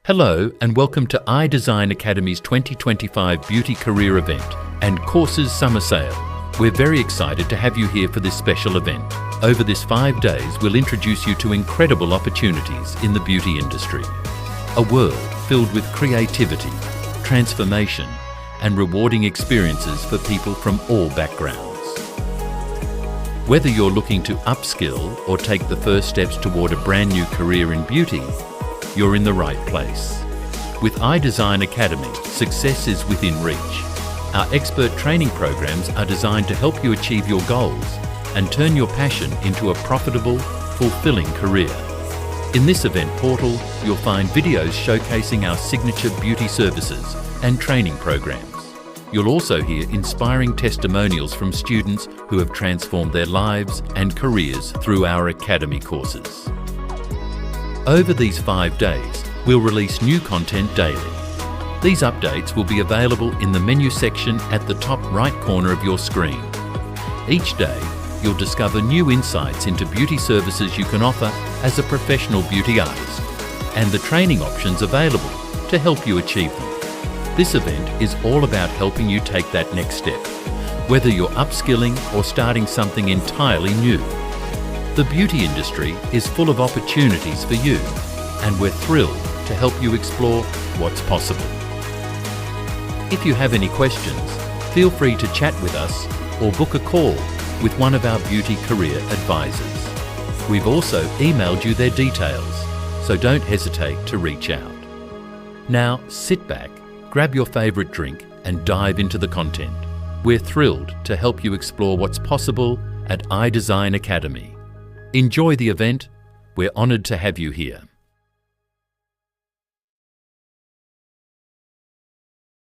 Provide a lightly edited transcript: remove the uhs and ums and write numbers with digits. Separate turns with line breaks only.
Hello and welcome to iDesign Academy's 2025 Beauty Career Event and Courses Summer Sale. We're very excited to have you here for this special event. Over this 5 days, we'll introduce you to incredible opportunities in the beauty industry. A world filled with creativity, transformation, and rewarding experiences for people from all backgrounds. Whether you're looking to upskill or take the first steps toward a brand new career in beauty, you're in the right place. With iDesign Academy, success is within reach. Our expert training programs are designed to help you achieve your goals and turn your passion into a profitable, fulfilling career. In this event portal, you'll find videos showcasing our signature beauty services and training programs. You'll also hear inspiring testimonials from students who have transformed their lives and careers through our Academy courses. Over these 5 days, we'll release new content daily. These updates will be available in the menu section at the top right corner of your screen. Each day, you'll discover new insights into beauty services you can offer as a professional beauty artist and the training options available to help you achieve them. This event is all about helping you take that next step, whether you're upskilling or starting something entirely new. The beauty industry is full of opportunities for you, and we're thrilled to help you explore what's possible. If you have any questions, feel free to chat with us or book a call with one of our beauty career advisors. We've also emailed you their details, so don't hesitate to reach out. Now sit back, grab your favourite drink and dive into the content. We're thrilled to help you explore what's possible at iDesign Academy. Enjoy the event. We're honoured to have you here.